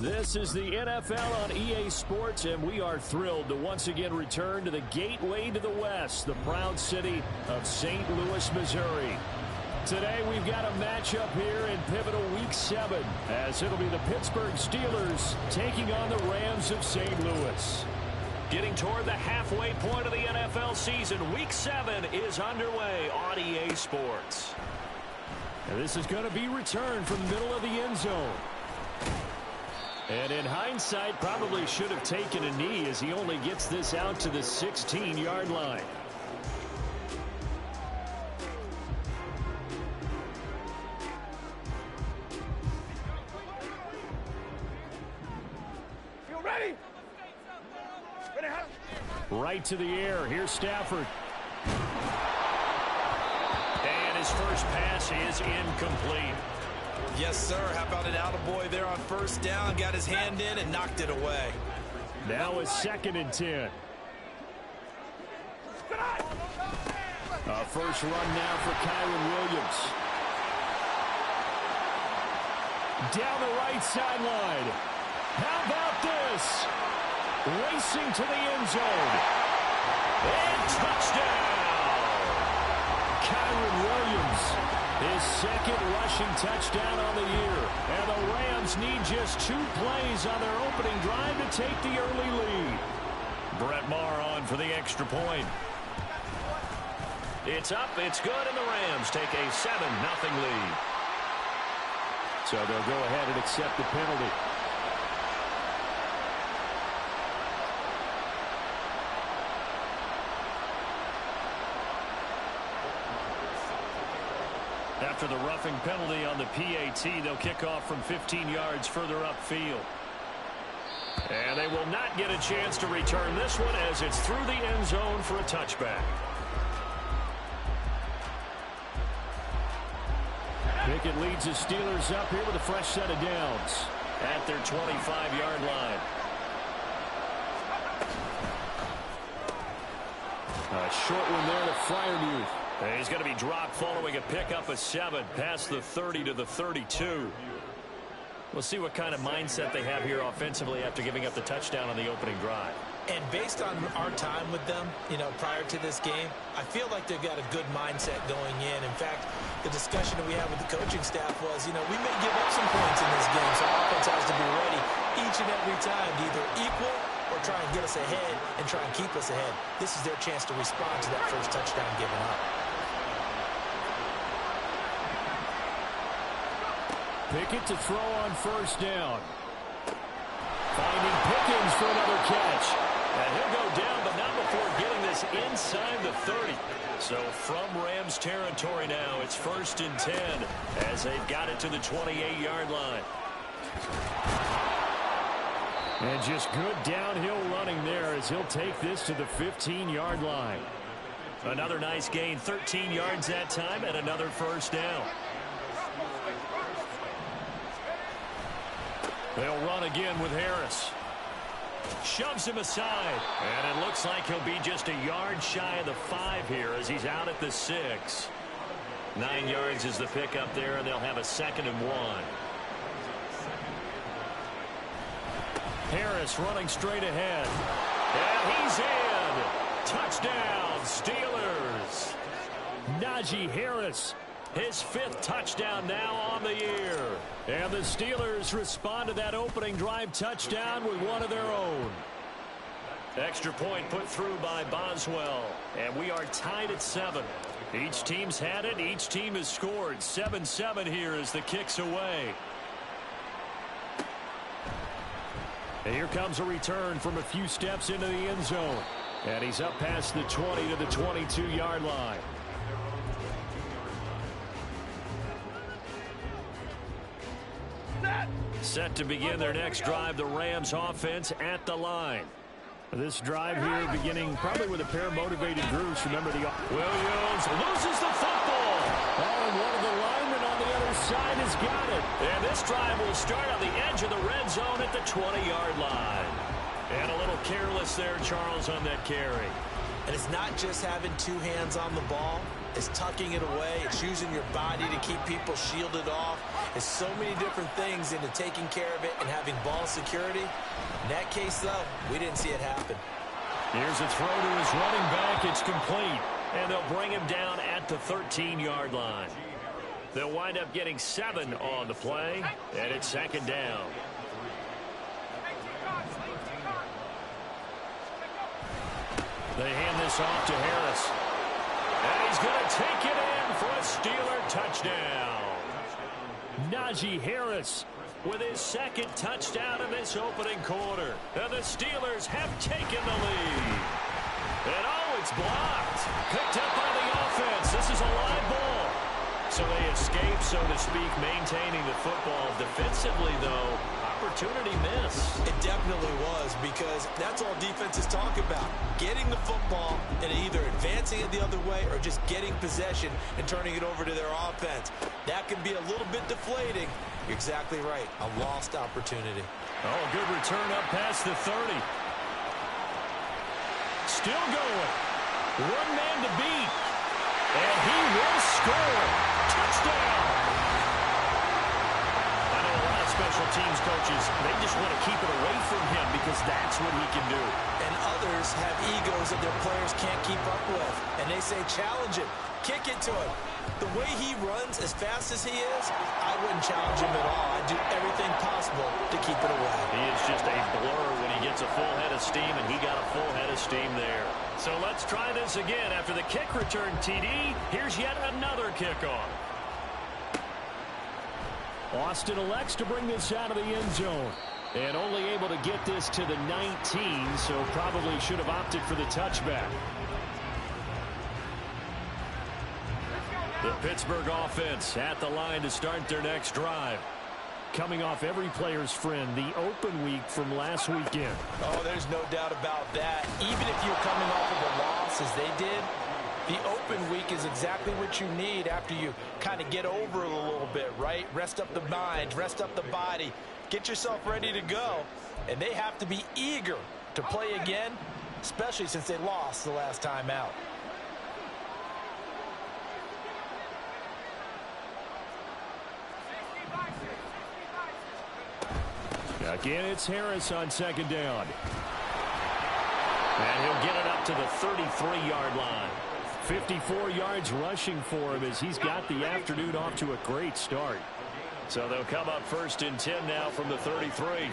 This is the NFL on EA Sports, and we are thrilled to once again return to the gateway to the West, the proud city of St. Louis, Missouri. Today we've got a matchup here in pivotal Week 7, as it'll be the Pittsburgh Steelers taking on the Rams of St. Louis. Getting toward the halfway point of the NFL season, Week 7 is underway on EA Sports. And this is going to be returned from the middle of the end zone. And in hindsight, probably should have taken a knee as he only gets this out to the 16-yard line. You ready? Right to the air. Here's Stafford. And his first pass is incomplete. Yes, sir. How about an attaboy there on first down? Got his hand in and knocked it away. Now a 2nd and 10. A first run now for Kyren Williams. Down the right sideline. How about this? Racing to the end zone. And touchdown! Kyren Williams. His second rushing touchdown on the year. And the Rams need just 2 plays on their opening drive to take the early lead. Brett Maher on for the extra point. It's up, it's good, and the Rams take a 7-0 lead. So they'll go ahead and accept the penalty. After the roughing penalty on the PAT, they'll kick off from 15 yards further upfield. And they will not get a chance to return this one as it's through the end zone for a touchback. Pickett leads the Steelers up here with a fresh set of downs at their 25-yard line. A short one there to Freiermuth. And he's going to be dropped following a pickup of 7 past the 30 to the 32. We'll see what kind of mindset they have here offensively after giving up the touchdown on the opening drive. And based on our time with them, prior to this game, I feel like they've got a good mindset going in. In fact, the discussion that we had with the coaching staff was, we may give up some points in this game, so offense has to be ready each and every time to either equal or try and get us ahead and try and keep us ahead. This is their chance to respond to that first touchdown given up. Pickett to throw on first down. Finding Pickens for another catch. And he'll go down, but not before getting this inside the 30. So from Rams territory now, it's 1st and 10 as they've got it to the 28-yard line. And just good downhill running there as he'll take this to the 15-yard line. Another nice gain, 13 yards that time, and another first down. They'll run again with Harris. Shoves him aside. And it looks like he'll be just a yard shy of the 5 here as he's out at the 6. 9 yards is the pickup there, and they'll have a 2nd and 1. Harris running straight ahead. And he's in. Touchdown, Steelers. Najee Harris. His 5th touchdown now on the year. And the Steelers respond to that opening drive touchdown with one of their own. Extra point put through by Boswell. And we are tied at 7. Each team's had it. Each team has scored. 7-7 here as the kick's away. And here comes a return from a few steps into the end zone. And he's up past the 20 to the 22-yard line. Set to begin their next drive, the Rams offense at the line. This drive here beginning probably with a pair of motivated groups. Remember, Williams loses the football. Oh, and one of the linemen on the other side has got it. And this drive will start on the edge of the red zone at the 20-yard line. And a little careless there, Charles, on that carry. And it's not just having 2 hands on the ball. It's tucking it away. It's using your body to keep people shielded off. is so many different things into taking care of it and having ball security. In that case, though, we didn't see it happen. Here's a throw to his running back. It's complete. And they'll bring him down at the 13-yard line. They'll wind up getting 7 on the play, and it's second down. They hand this off to Harris. And he's going to take it in for a Steeler touchdown. Najee Harris with his second touchdown in this opening quarter. And the Steelers have taken the lead. And oh, it's blocked. Picked up by the offense. This is a live ball. So they escape, so to speak, maintaining the football. Defensively, though, opportunity miss. It definitely was, because that's all defenses talk about. Getting the football and either advancing it the other way or just getting possession and turning it over to their offense. That can be a little bit deflating. You're exactly right. A lost opportunity. Oh, a good return up past the 30. Still going. One man to beat. And he will score. Touchdown. I know a lot of special teams coaches, they just want to keep it away from him because that's what he can do. And others have egos that their players can't keep up with. And they say, challenge him. Kick it to him. The way he runs as fast as he is, I wouldn't challenge him at all. I'd do everything possible to keep it away. He is just a blur when he gets a full head of steam, and he got a full head of steam there. So let's try this again. After the kick return TD, here's yet another kickoff. Austin elects to bring this out of the end zone. And only able to get this to the 19, so probably should have opted for the touchback. The Pittsburgh offense at the line to start their next drive. Coming off every player's friend, the open week from last weekend. Oh, there's no doubt about that. Even if you're coming off of a loss as they did, the open week is exactly what you need after you kind of get over it a little bit, right? Rest up the mind, rest up the body, get yourself ready to go. And they have to be eager to play again, especially since they lost the last time out. Again, it's Harris on second down. And he'll get it up to the 33-yard line. 54 yards rushing for him as he's got the afternoon off to a great start. So they'll come up first and 10 now from the 33.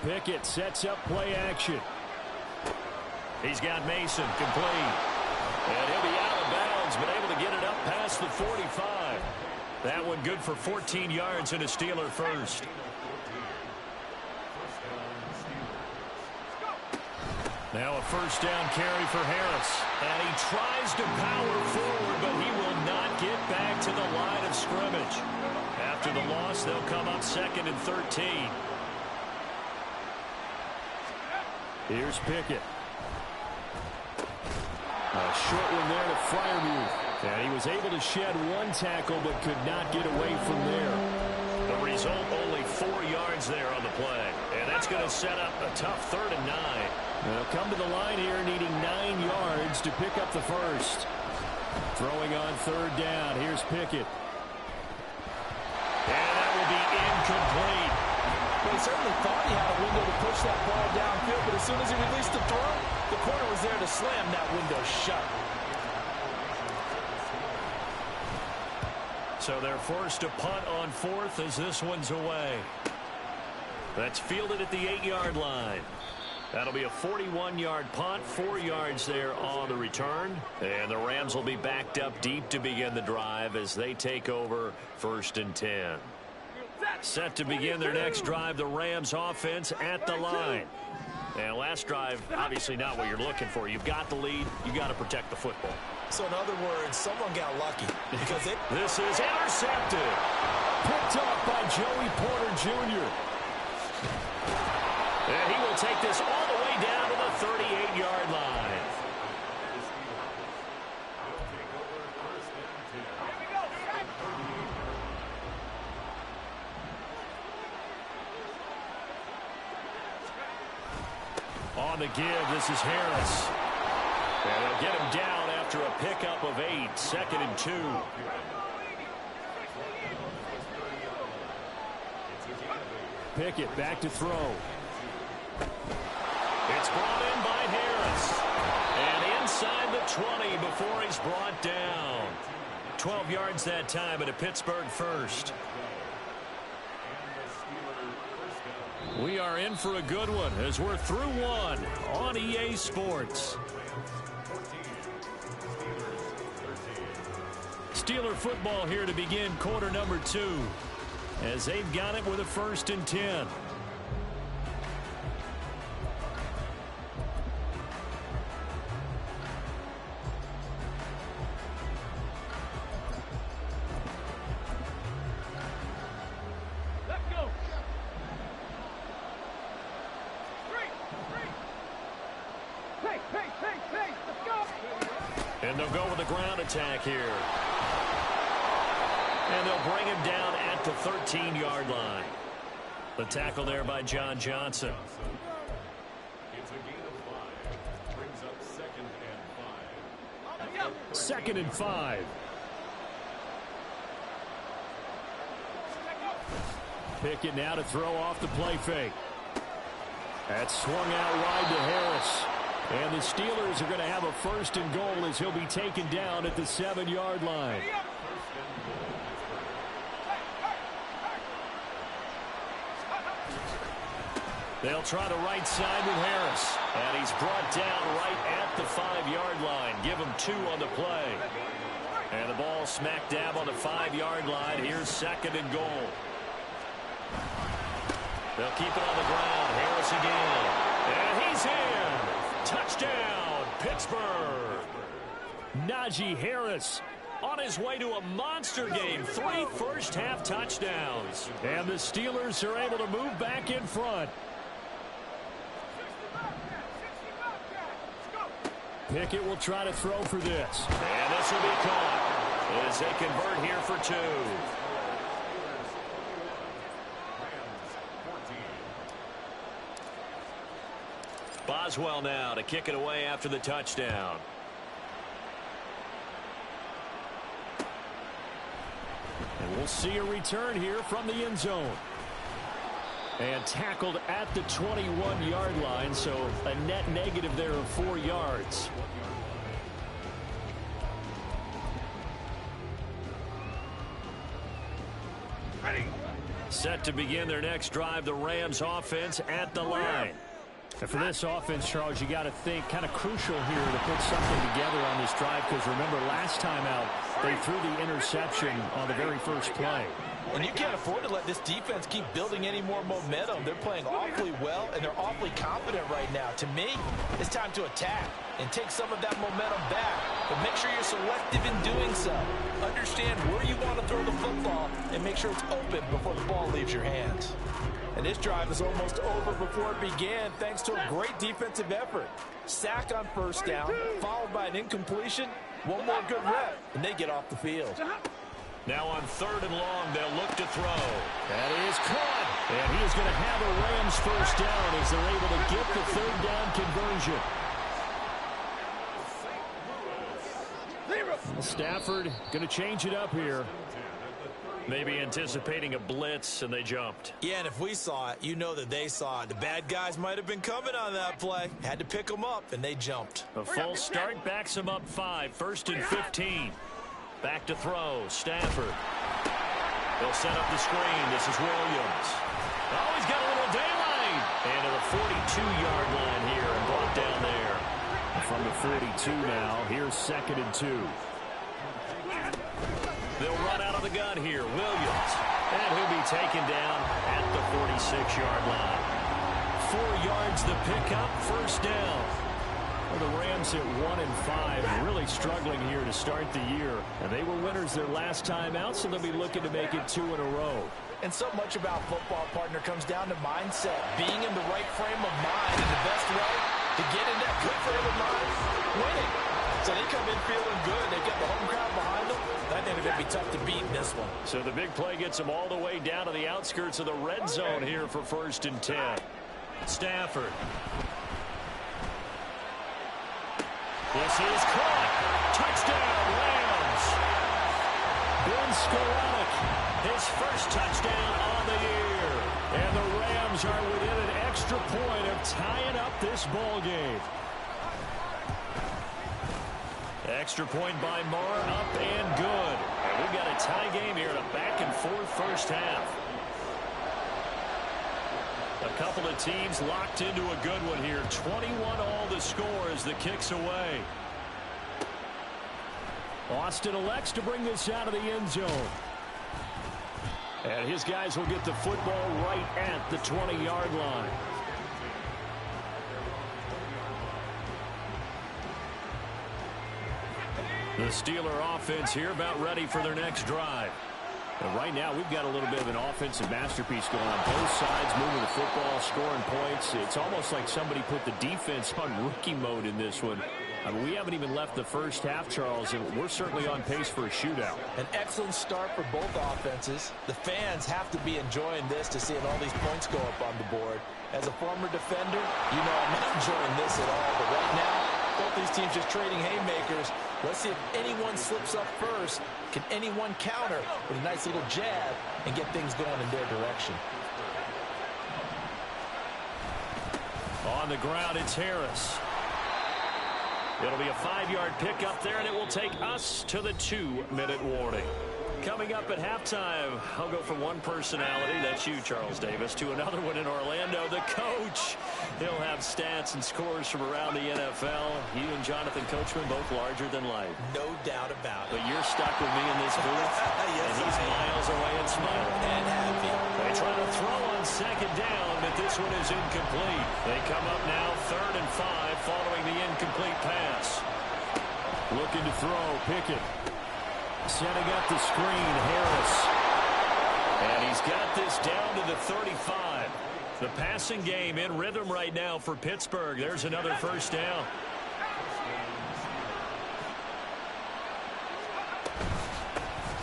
Pickett sets up play action. He's got Mason complete. And he'll be out of bounds, but able to get it up past the 45. That one good for 14 yards and a Steeler first. Now a first down carry for Harris. And he tries to power forward, but he will not get back to the line of scrimmage. After the loss, they'll come up second and 13. Here's Pickett. A short one there to Freiermuth. And he was able to shed one tackle, but could not get away from there. The result, only 4 yards there on the play. And that's going to set up a tough 3rd and 9. They'll come to the line here needing 9 yards to pick up the first. Throwing on 3rd down. Here's Pickett. And that will be incomplete. Well, he certainly thought he had a window to push that ball downfield, but as soon as he released the throw, the corner was there to slam that window shut. So they're forced to punt on 4th as this one's away. That's fielded at the 8-yard line. That'll be a 41-yard punt, 4 yards there on the return. And the Rams will be backed up deep to begin the drive as they take over 1st and 10. Set to begin their next drive, the Rams offense at the line. And last drive, obviously not what you're looking for. You've got the lead. You've got to protect the football. So in other words, someone got lucky. Because this is intercepted. Picked off by Joey Porter Jr. And he will take this all the way down to the 38-yard line. On the give, this is Harris. And they'll get him down after a pickup of 8, 2nd and 2. Pickett back to throw. It's brought in by Harris. And inside the 20 before he's brought down. 12 yards that time at a Pittsburgh first. We are in for a good one as we're through one on EA Sports. Steeler football here to begin quarter number 2 as they've got it with a 1st and 10. And they'll go with the ground attack here. And they'll bring him down at the 13-yard line. The tackle there by John Johnson. It's a gain of 5. Brings up 2nd and 5. Pickett now to throw off the play fake. That's swung out wide to Harris. And the Steelers are going to have a 1st and goal as he'll be taken down at the 7-yard line. They'll try the right side with Harris. And he's brought down right at the 5-yard line. Give him 2 on the play. And the ball smack dab on the 5-yard line. Here's 2nd and goal. They'll keep it on the ground. Harris again. And he's in. Touchdown, Pittsburgh. Najee Harris on his way to a monster game. 3 first-half touchdowns. And the Steelers are able to move back in front. Pickett will try to throw for this. And this will be caught as they convert here for 2. Boswell now to kick it away after the touchdown. And we'll see a return here from the end zone. And tackled at the 21-yard line, so a net negative there of 4 yards. Ready. Set to begin their next drive, the Rams offense at the line. And for this offense, Charles, you got to think kind of crucial here to put something together on this drive, because remember last time out they threw the interception on the very first play. And you can't afford to let this defense keep building any more momentum. They're playing awfully well, and they're awfully confident right now. To me, it's time to attack and take some of that momentum back. But make sure you're selective in doing so. Understand where you want to throw the football and make sure it's open before the ball leaves your hands. And this drive is almost over before it began thanks to a great defensive effort. Sack on 1st down, followed by an incompletion. One more good rep, and they get off the field. Now on 3rd and long, they'll look to throw. That is caught. And he is going to have a Rams 1st down as they're able to get the 3rd down conversion. Stafford going to change it up here. Maybe anticipating a blitz, and they jumped. Yeah, and if we saw it, you know that they saw it. The bad guys might have been coming on that play. Had to pick them up, and they jumped. A false start backs them up 5. 1st and 15. Back to throw. Stafford. They'll set up the screen. This is Williams. Oh, he's got a little daylight. And to the 42-yard line here and brought down there. From the 42 now, here's 2nd and 2. They'll run out of the gun here. Williams. And he'll be taken down at the 46-yard line. 4 yards the pickup. 1st down. Well, the Rams at 1-5, really struggling here to start the year. And they were winners their last time out, so they'll be looking to make it 2 in a row. And so much about football, partner, comes down to mindset. Being in the right frame of mind, and the best way to get in that good frame of mind, winning. So they come in feeling good. They get the home crowd behind them. I think they're going to be tough to beat in this one. So the big play gets them all the way down to the outskirts of the red zone here for 1st and 10. Stafford. This is caught. Touchdown, Rams. Ben Skowronek His first touchdown on the year. And the Rams are within an extra point of tying up this ball game. Extra point by Marr, up and good. And we've got a tie game here in a back-and-forth first half. A couple of teams locked into a good one here. 21 all the score as the kick's away. Austin elects to bring this out of the end zone. And his guys will get the football right at the 20-yard line. The Steeler offense here about ready for their next drive. And right now, we've got a little bit of an offensive masterpiece going on. Both sides moving the football, scoring points. It's almost like somebody put the defense on rookie mode in this one. I mean, we haven't even left the first half, Charles, and we're certainly on pace for a shootout. An excellent start for both offenses. The fans have to be enjoying this to seeing all these points go up on the board. As a former defender, you know I'm not enjoying this at all. But right now, both these teams just trading haymakers. Let's see if anyone slips up first. Can anyone counter with a nice little jab and get things going in their direction? On the ground, it's Harris. It'll be a 5-yard pickup there, and it will take us to the 2-minute warning. Coming up at halftime, I'll go from one personality, that's you, Charles Davis, to another one in Orlando, the coach. He'll have stats and scores from around the NFL. You and Jonathan Coachman both larger than life. No doubt about it. But you're stuck with me in this booth, yes, and he's miles away and smiling. And happy. They try to throw on second down, but this one is incomplete. They come up now 3rd and 5 following the incomplete pass. Looking to throw, Pickett. Setting up the screen, Harris. And he's got this down to the 35. The passing game in rhythm right now for Pittsburgh. There's another first down.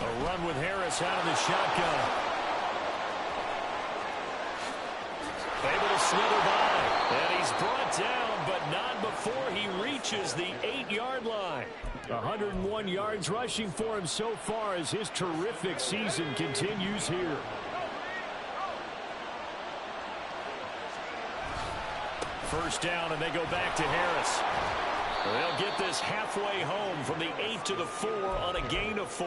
A run with Harris out of the shotgun. Able to slither by. And he's brought down, but not before he reaches the 8-yard line. 101 yards rushing for him so far as his terrific season continues here. First down, and they go back to Harris. They'll get this halfway home from the 8 to the 4 on a gain of 4.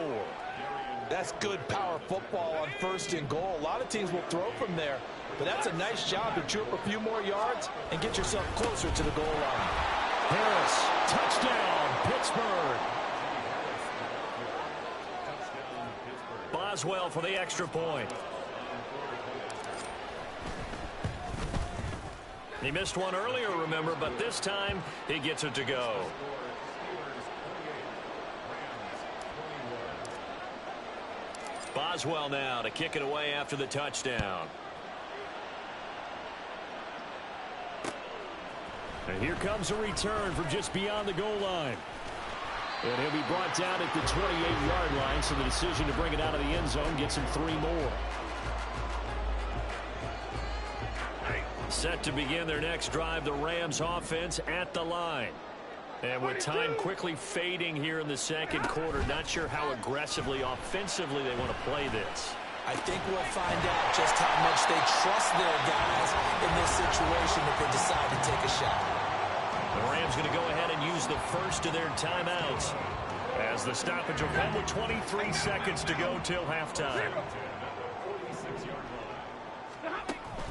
That's good power football on 1st and goal. A lot of teams will throw from there, but that's a nice job to chew up a few more yards and get yourself closer to the goal line. Harris, touchdown, Pittsburgh. Boswell for the extra point. He missed one earlier, remember, but this time he gets it to go. Boswell now to kick it away after the touchdown. And here comes a return from just beyond the goal line. And he'll be brought down at the 28-yard line, so the decision to bring it out of the end zone gets him 3 more. Set to begin their next drive, the Rams offense at the line. And with time quickly fading here in the second quarter, not sure how aggressively, offensively they want to play this. I think we'll find out just how much they trust their guys in this situation if they decide to take a shot. The Rams going to go ahead and use the first of their timeouts as the stoppage will come with 23 seconds to go till halftime.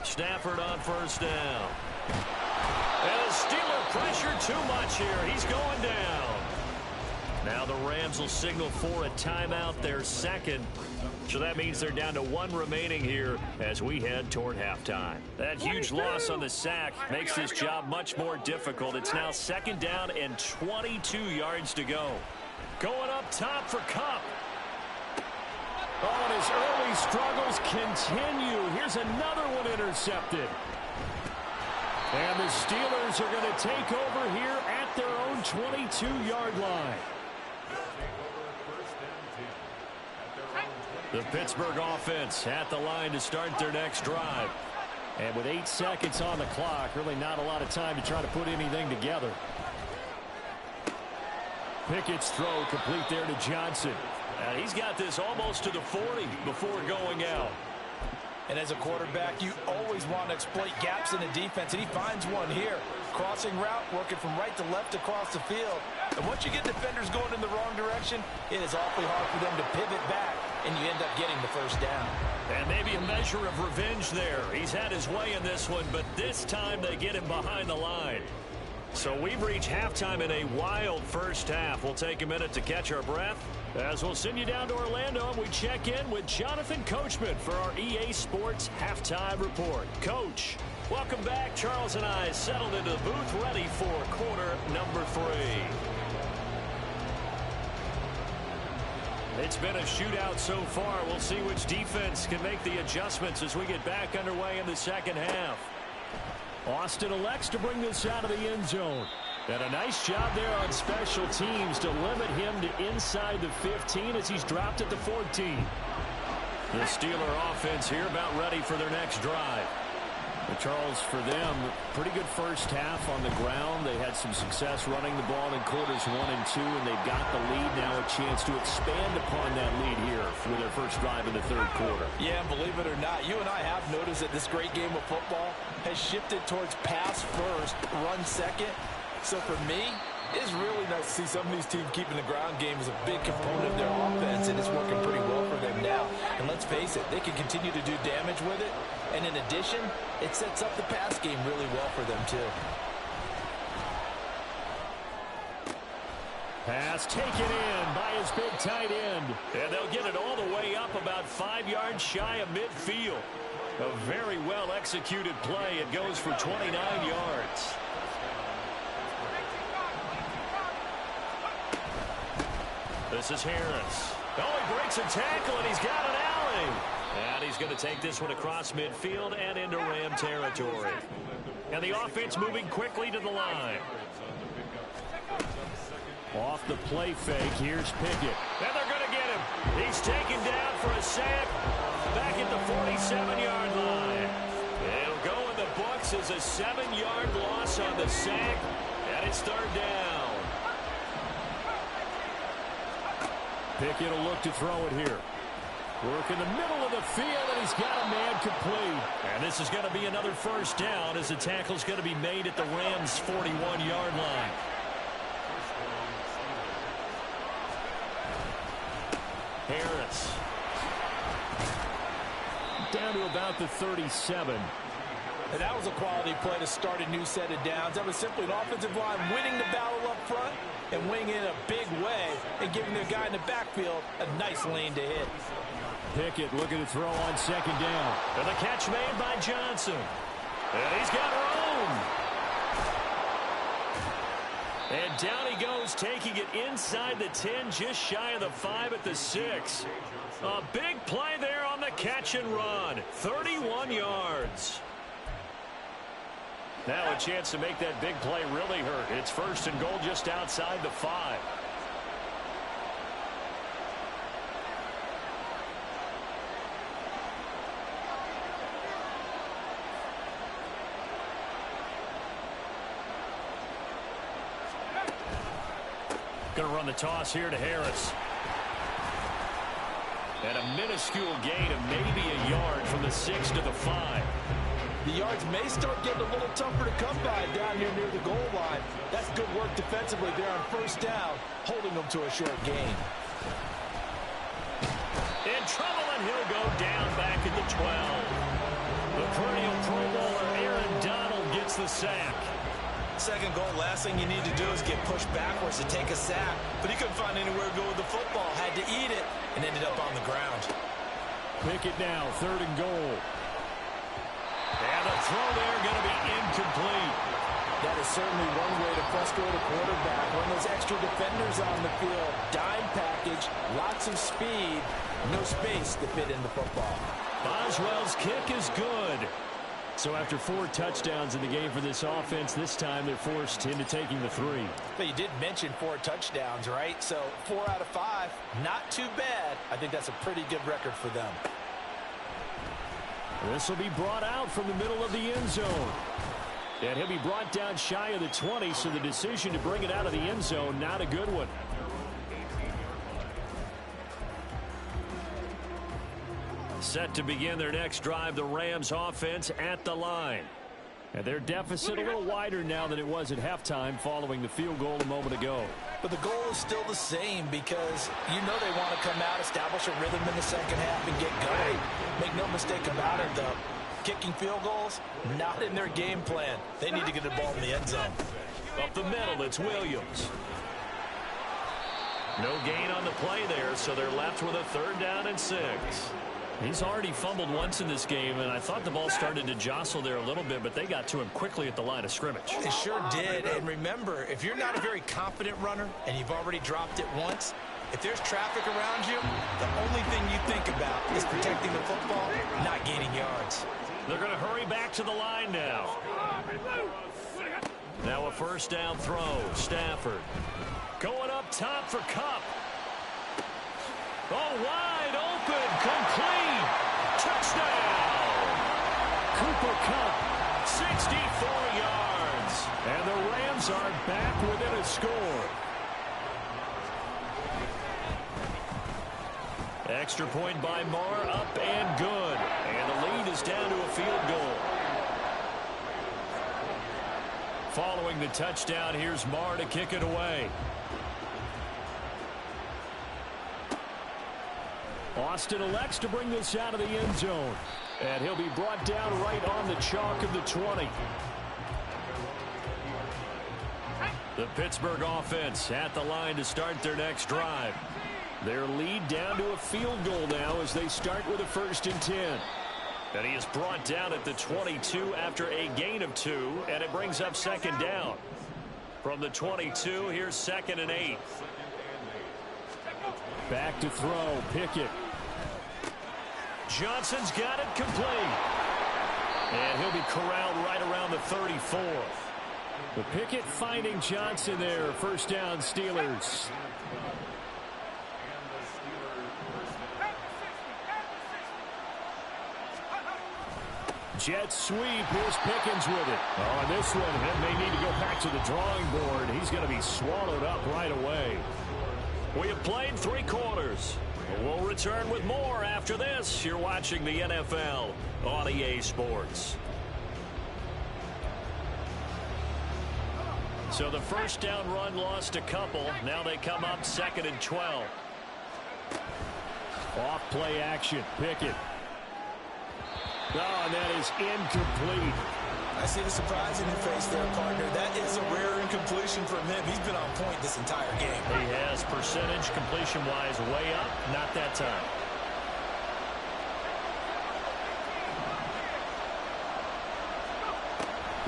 Stafford on first down. And the Steeler pressure too much here. He's going down. Now the Rams will signal for a timeout, their second. So that means they're down to 1 remaining here as we head toward halftime. That huge loss on the sack makes this job much more difficult. It's now 2nd down and 22 yards to go. Going up top for Kupp. Oh, and his early struggles continue. Here's another one intercepted. And the Steelers are going to take over here at their own 22-yard line. The Pittsburgh offense at the line to start their next drive. And with 8 seconds on the clock, really not a lot of time to try to put anything together. Pickett's throw complete there to Johnson. And he's got this almost to the 40 before going out. And as a quarterback, you always want to exploit gaps in the defense, and he finds one here. Crossing route, working from right to left across the field. And once you get defenders going in the wrong direction, it is awfully hard for them to pivot back, and you end up getting the first down. And maybe a measure of revenge there. He's had his way in this one, but this time they get him behind the line. So we've reached halftime in a wild first half. We'll take a minute to catch our breath as we'll send you down to Orlando and we check in with Jonathan Coachman for our EA Sports Halftime Report. Coach, welcome back. Charles and I settled into the booth ready for quarter number 3. It's been a shootout so far. We'll see which defense can make the adjustments as we get back underway in the second half. Austin elects to bring this out of the end zone. And a nice job there on special teams to limit him to inside the 15 as he's dropped at the 14. The Steeler offense here about ready for their next drive. But Charles, for them, pretty good first half on the ground. They had some success running the ball in quarters 1 and 2, and they've got the lead now, a chance to expand upon that lead here for their first drive in the third quarter. Yeah, believe it or not, you and I have noticed that this great game of football has shifted towards pass first, run second. So for me, it's really nice to see some of these teams keeping the ground game as a big component of their offense, and it's working pretty well for them now. And let's face it, they can continue to do damage with it. And in addition, it sets up the pass game really well for them, too. Pass taken in by his big tight end. And they'll get it all the way up about 5 yards shy of midfield. A very well-executed play. It goes for 29 yards. This is Harris. Oh, he breaks a tackle, and he's got an alley. And he's going to take this one across midfield and into Ram territory. And the offense moving quickly to the line. Off the play fake, here's Pickett. And they're going to get him. He's taken down for a sack back at the 47-yard line. It'll go in the books as a 7-yard loss on the sack, and it's third down. Pickett will look to throw it here. Work in the middle of the field, and he's got a man complete. And this is going to be another first down as the tackle's going to be made at the Rams' 41-yard line. Harris. Down to about the 37. And that was a quality play to start a new set of downs. That was simply an offensive line winning the battle up front and winning in a big way and giving their guy in the backfield a nice lane to hit. Pickett looking to throw on second down. And the catch made by Johnson. And he's got room. And down he goes, taking it inside the 10, just shy of the 5 at the 6. A big play there on the catch and run. 31 yards. Now a chance to make that big play really hurt. It's first and goal just outside the 5. Going to run the toss here to Harris. And a minuscule gain of maybe a yard from the 6 to the 5. The yards may start getting a little tougher to come by down here near the goal line. That's good work defensively there on first down, holding them to a short gain. In trouble, and he'll go down back at the 12. The perennial Pro Bowler Aaron Donald gets the sack. Second goal, last thing you need to do is get pushed backwards to take a sack. But he couldn't find anywhere to go with the football, had to eat it, and ended up on the ground. Pick it now, third and goal. And the throw there going to be incomplete. That is certainly one way to frustrate a quarterback. When those extra defenders on the field, dime package, lots of speed, no space to fit in the football. Boswell's kick is good. So after 4 touchdowns in the game for this offense, this time they're forced into taking the 3. But you did mention 4 touchdowns, right? So 4 out of 5, not too bad. I think that's a pretty good record for them. This will be brought out from the middle of the end zone. And he'll be brought down shy of the 20, so the decision to bring it out of the end zone, not a good one. Set to begin their next drive, the Rams offense at the line. And their deficit a little wider now than it was at halftime following the field goal a moment ago. But the goal is still the same because you know they want to come out, establish a rhythm in the second half, and get going. Make no mistake about it, though. Kicking field goals, not in their game plan. They need to get the ball in the end zone. Up the middle, it's Williams. No gain on the play there, so they're left with a 3rd down and 6. He's already fumbled once in this game, and I thought the ball started to jostle there a little bit, but they got to him quickly at the line of scrimmage. They sure did, and remember, if you're not a very confident runner and you've already dropped it once, if there's traffic around you, the only thing you think about is protecting the football, not gaining yards. They're going to hurry back to the line now. Now a 1st down throw. Stafford going up top for Kupp. Oh, wide open, complete, touchdown. Cooper Kupp, 64 yards. And the Rams are back within a score. Extra point by Marr, up and good. And the lead is down to a field goal. Following the touchdown, here's Marr to kick it away. Austin elects to bring this out of the end zone. And he'll be brought down right on the chalk of the 20. The Pittsburgh offense at the line to start their next drive. Their lead down to a field goal now as they start with a 1st and 10. And he is brought down at the 22 after a gain of 2, and it brings up 2nd down. From the 22, here's 2nd and 8. Back to throw, Pickett. Johnson's got it complete. And he'll be corralled right around the 34. But Pickett finding Johnson there. 1st down, Steelers. Jet sweep. Here's Pickens with it. Oh, and this one, he may need to go back to the drawing board. He's going to be swallowed up right away. We have played 3 quarters. We'll return with more after this. You're watching the NFL on EA Sports. So the 1st down run lost a couple. Now they come up 2nd and 12. Off play action. Pickett. Oh, and that is incomplete. I see the surprise in your face there, partner. That is a rare incompletion from him. He's been on point this entire game. He has percentage completion-wise way up. Not that time.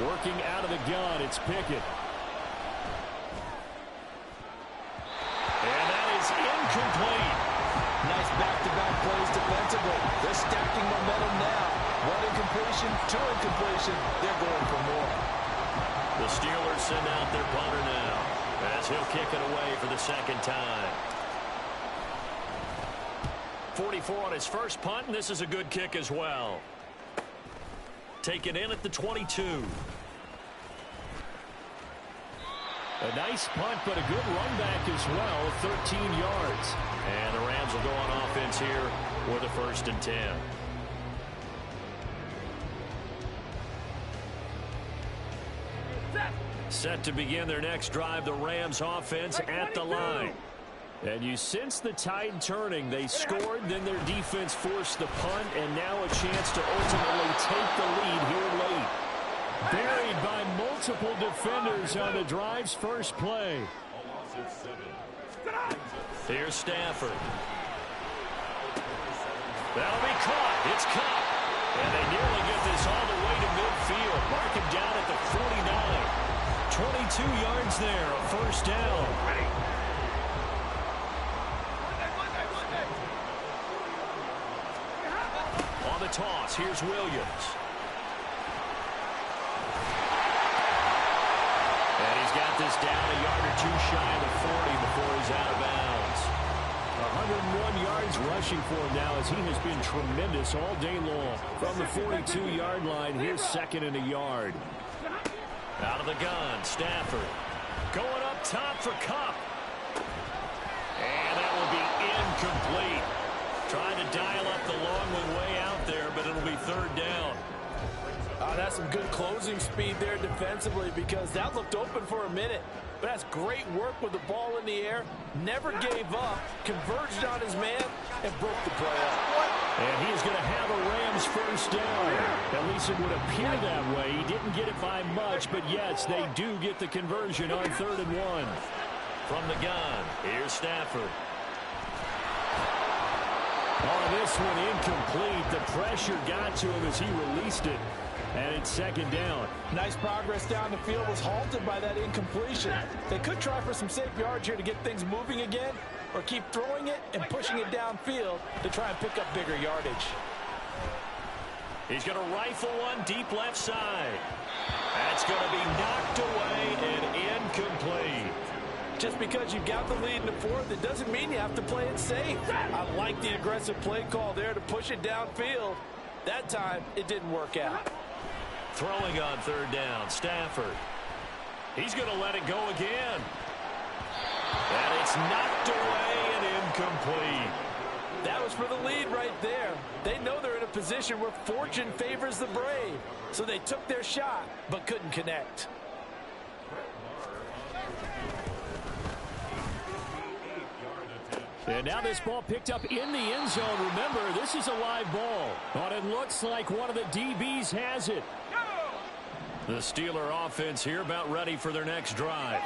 Working out of the gun, it's Pickett. And that is incomplete. Nice back-to-back plays defensively. They're stacking momentum now. 1 incompletion, 2 incompletion. They're going for more. The Steelers send out their punter now as he'll kick it away for the 2nd time. 44 on his first punt, and this is a good kick as well. Taken in at the 22. A nice punt, but a good run back as well, 13 yards. And the Rams will go on offense here with a 1st and 10. Set to begin their next drive, the Rams offense at the line. And you sense the tide turning. They scored, then their defense forced the punt, and now a chance to ultimately take the lead here late. Buried by multiple defenders on the drive's first play. Here's Stafford. That'll be caught. It's Kupp. And they nearly get this all the way to midfield. Mark him down at the 49. 22 yards there, a 1st down. On the toss, here's Williams. And he's got this down a yard or 2 shy of the 40 before he's out of bounds. 101 yards rushing for him now as he has been tremendous all day long. From the 42-yard line, here's 2nd and a yard. Out of the gun, Stafford. Going up top for Kupp. And that will be incomplete. Trying to dial up the long one way out there, but it'll be third down. That's some good closing speed there defensively because that looked open for a minute. But that's great work with the ball in the air. Never gave up, converged on his man, and broke the play up. And he's going to have a Rams first down. At least it would appear that way. He didn't get it by much, but yes, they do get the conversion on 3rd and 1. From the gun, here's Stafford. Oh, this one incomplete. The pressure got to him as he released it. And it's 2nd down. Nice progress down the field was halted by that incompletion. They could try for some safe yards here to get things moving again, or keep throwing it and pushing it downfield to try and pick up bigger yardage. He's going to rifle one deep left side. That's going to be knocked away and incomplete. Just because you've got the lead in the 4th, it doesn't mean you have to play it safe. I like the aggressive play call there to push it downfield. That time, it didn't work out. Throwing on 3rd down, Stafford. He's going to let it go again. And it's knocked away and incomplete. That was for the lead right there. They know they're in a position where fortune favors the brave. So they took their shot, but couldn't connect. And now this ball picked up in the end zone. Remember, this is a live ball. But it looks like one of the DBs has it. The Steeler offense here about ready for their next drive.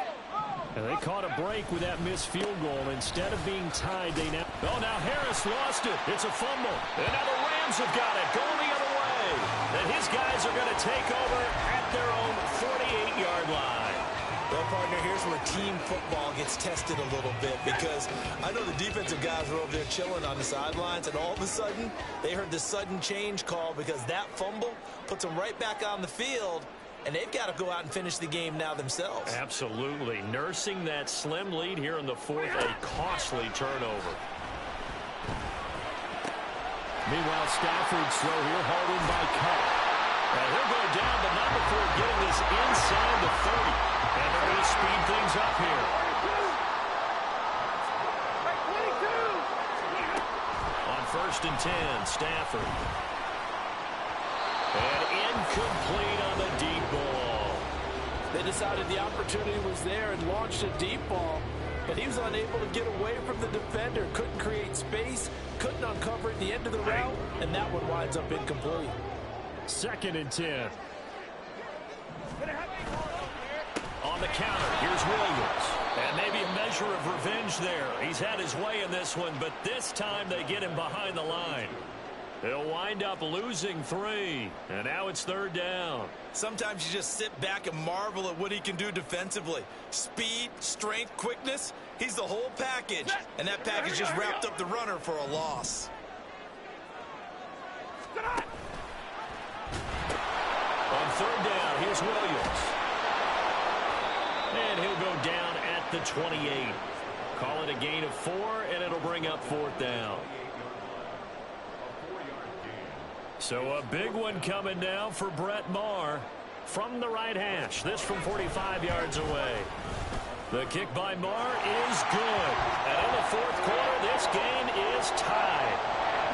And they caught a break with that missed field goal. Instead of being tied, they now... Oh, now Harris lost it. It's a fumble. And now the Rams have got it. Going the other way. And his guys are going to take over at their own 48-yard line. Well, partner, here's where team football gets tested a little bit because I know the defensive guys were over there chilling on the sidelines, and all of a sudden, they heard the sudden change call because that fumble puts them right back on the field, and they've got to go out and finish the game now themselves. Absolutely. Nursing that slim lead here in the 4th, a costly turnover. Meanwhile, Stafford's throw here hauled in by Cup. And he'll go down, but not before getting this inside the 30. And they're going to speed things up here. On 1st and 10, Stafford. And incomplete on the deep ball. They decided the opportunity was there and launched a deep ball, but he was unable to get away from the defender, couldn't create space, couldn't uncover at the end of the route, and that one winds up incomplete. 2nd and 10. On the counter, here's Williams. And maybe a measure of revenge there. He's had his way in this one, but this time they get him behind the line. They'll wind up losing 3. And now it's 3rd down. Sometimes you just sit back and marvel at what he can do defensively. Speed, strength, quickness. He's the whole package. And that package just wrapped up the runner for a loss. On 3rd down, here's Williams. And he'll go down at the 28. Call it a gain of 4, and it'll bring up 4th down. So a big one coming now for Brett Maher from the right hash. This from 45 yards away. The kick by Maher is good. And in the 4th quarter, this game is tied.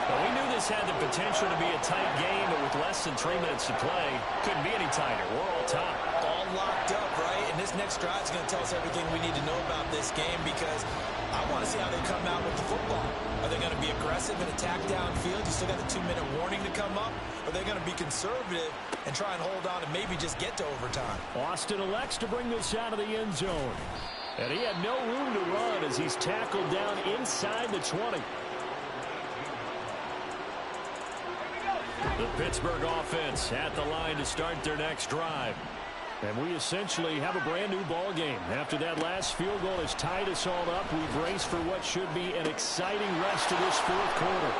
Well, we knew this had the potential to be a tight game, but with less than 3 minutes to play, couldn't be any tighter. We're all tied. All locked up, right? And this next drive is going to tell us everything we need to know about this game because I want to see how they come out with the football. Are they going to be aggressive and attack downfield? You still got the 2-minute warning to come up? Or are they going to be conservative and try and hold on and maybe just get to overtime? Austin elects to bring this out of the end zone. And he had no room to run as he's tackled down inside the 20. The Pittsburgh offense at the line to start their next drive. And we essentially have a brand new ball game. After that last field goal has tied us all up, we brace for what should be an exciting rest of this 4th quarter.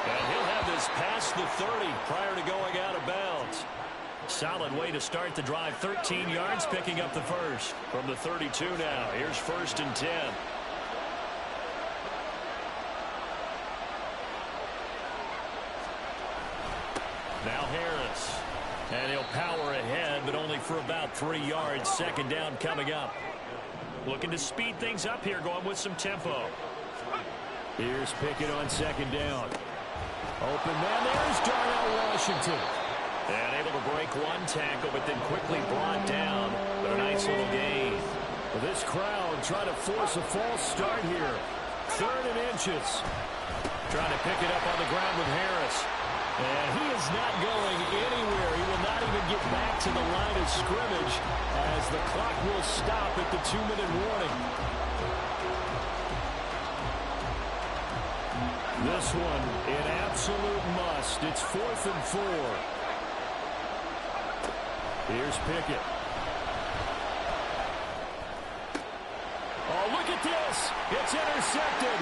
And he'll have this past the 30 prior to going out of bounds. Solid way to start the drive. 13 yards, picking up the first. From the 32 now, here's 1st and 10. Now Harris. And he'll power ahead, but only for about 3 yards. 2nd down coming up. Looking to speed things up here, going with some tempo. Here's Pickett on second down. Open man, there's Darnell Washington. And able to break one tackle, but then quickly brought down. But a nice little gain. Well, this crowd trying to force a false start here. 3rd and inches. Trying to pick it up on the ground with Harris. And he is not going anywhere. He will not even get back to the line of scrimmage as the clock will stop at the 2-minute warning. This one, an absolute must. It's 4th and 4. Here's Pickett. Oh, look at this. It's intercepted.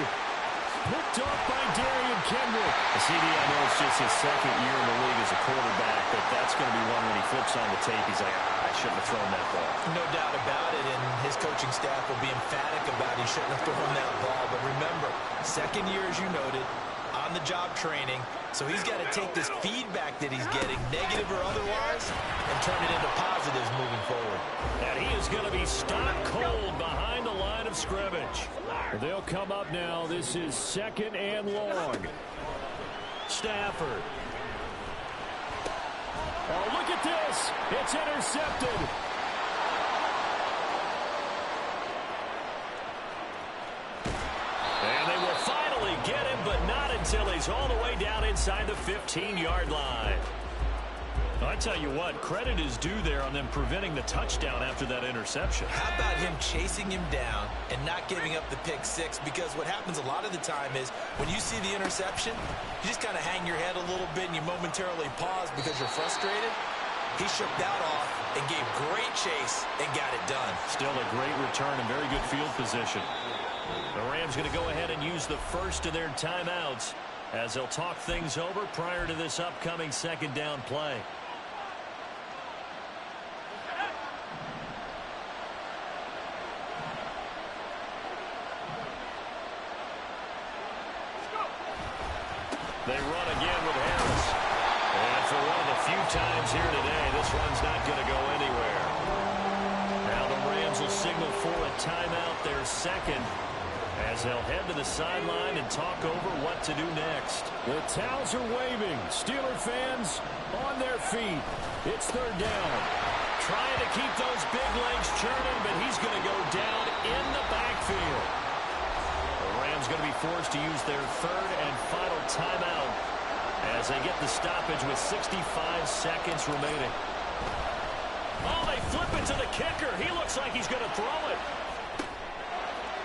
Picked off by Darian Kendrick. CD, I know it's just his 2nd year in the league as a quarterback, but that's going to be one when he flips on the tape. He's like, I shouldn't have thrown that ball. No doubt about it, and his coaching staff will be emphatic about he shouldn't have thrown that ball. But remember, 2nd year, as you noted, on-the-job training, so he's got to take this feedback that he's getting, negative or otherwise, and turn it into positives moving forward. And he is going to be stopped cold behind the line of scrimmage. They'll come up now. This is 2nd and long. Stafford. Oh, look at this. It's intercepted. And they will finally get him, but not until he's all the way down inside the 15-yard line. I tell you what, credit is due there on them preventing the touchdown after that interception. How about him chasing him down and not giving up the pick six? Because what happens a lot of the time is when you see the interception, you just kind of hang your head a little bit and you momentarily pause because you're frustrated. He shook that off and gave great chase and got it done. Still a great return and very good field position. The Rams going to go ahead and use the first of their timeouts as they'll talk things over prior to this upcoming 2nd down play. They run again with Harris. And for one of the few times here today, this one's not going to go anywhere. Now the Rams will signal for a timeout, their 2nd, as they'll head to the sideline and talk over what to do next. The towels are waving. Steeler fans on their feet. It's 3rd down. Trying to keep those big legs churning, but he's going to go down in the backfield. Going to be forced to use their 3rd and final timeout as they get the stoppage with 65 seconds remaining. Oh, they flip it to the kicker. He looks like he's going to throw it.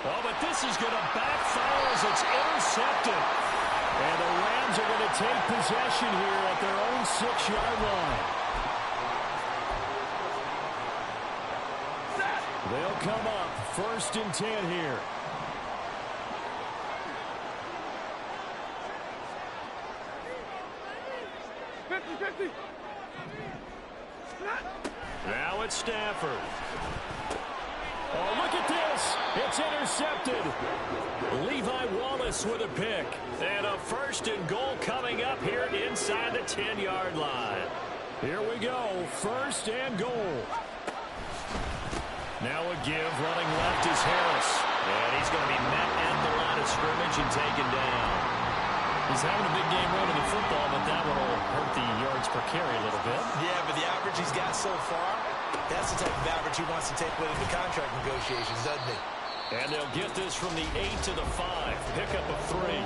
Oh, but this is going to backfire as it's intercepted. And the Rams are going to take possession here at their own 6-yard line. They'll come up 1st and 10 here. Now it's Stafford. Oh, look at this. It's intercepted. Levi Wallace with a pick. And a 1st and goal coming up here inside the 10-yard line. Here we go. 1st and goal. Now a give. Running left is Harris. And he's going to be met at the line of scrimmage and taken down. He's having a big game running the football, but that one will hurt the yards per carry a little bit. Yeah, but the average he's got so far, that's the type of average he wants to take with him to contract negotiations, doesn't he? And they'll get this from the 8 to the 5. Pickup of 3.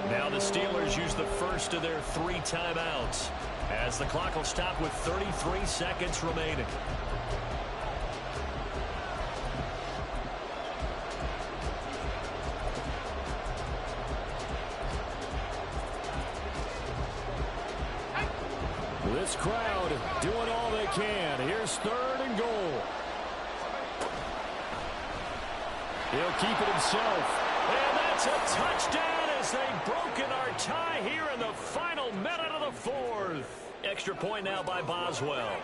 Now the Steelers use the first of their 3 timeouts as the clock will stop with 33 seconds remaining. This crowd doing all they can. Here's 3rd and goal. He'll keep it himself. And that's a touchdown as they've broken our tie here in the final minute of the 4th. Extra point now by Boswell.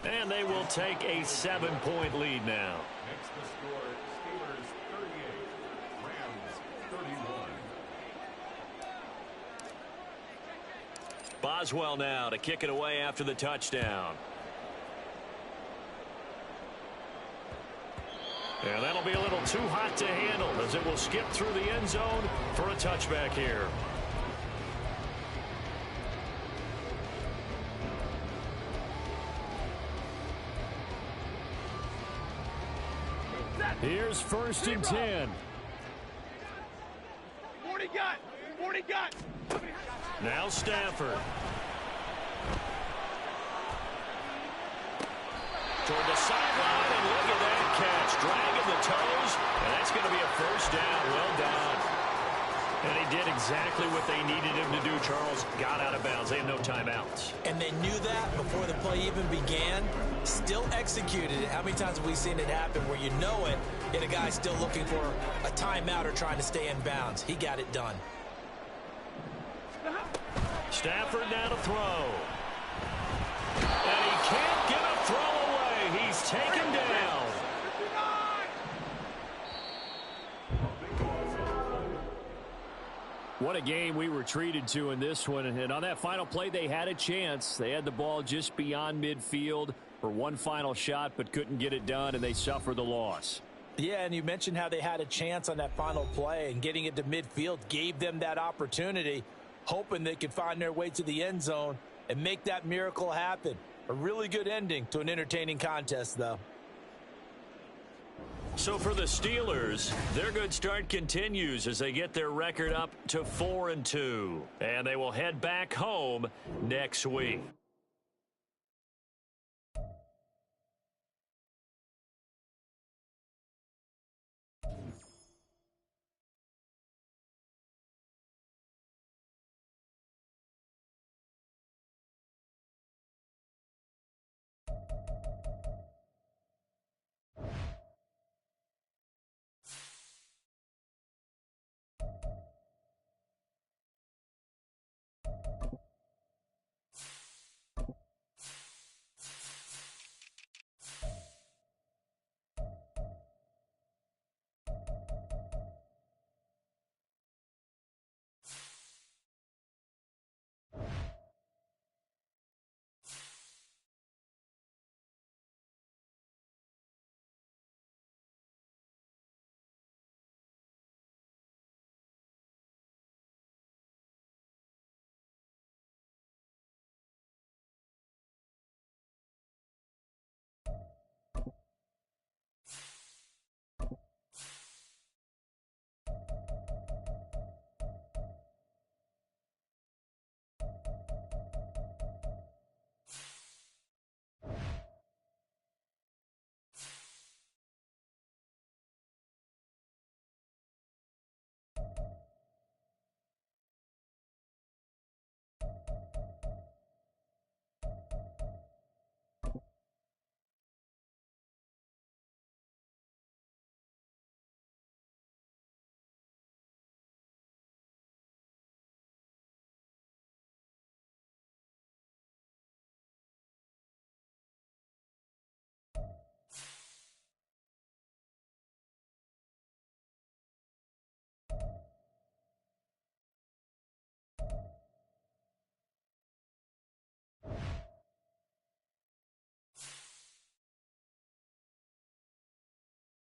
And they will take a 7-point lead now. Next the score, Steelers 38, Rams 31. Boswell now to kick it away after the touchdown. And that'll be a little too hot to handle as it will skip through the end zone for a touchback here. Here's 1st and 10. 40 got. 40 got. Now Stafford. Toward the sideline, and look at that catch. Dragging the toes, and that's going to be a 1st down. Well done. And he did exactly what they needed him to do, Charles. Got out of bounds. They have no timeouts. And they knew that before the play even began. Still executed it. How many times have we seen it happen where you know it, and a guy's still looking for a timeout or trying to stay in bounds? He got it done. Stafford now to throw. And he can't get a throw away. He's taken down. What a game we were treated to in this one. And on that final play, they had a chance. They had the ball just beyond midfield for one final shot, but couldn't get it done, and they suffered the loss. Yeah, and you mentioned how they had a chance on that final play, and getting it to midfield gave them that opportunity, hoping they could find their way to the end zone and make that miracle happen. A really good ending to an entertaining contest, though. So for the Steelers, their good start continues as they get their record up to 4-2. And they will head back home next week.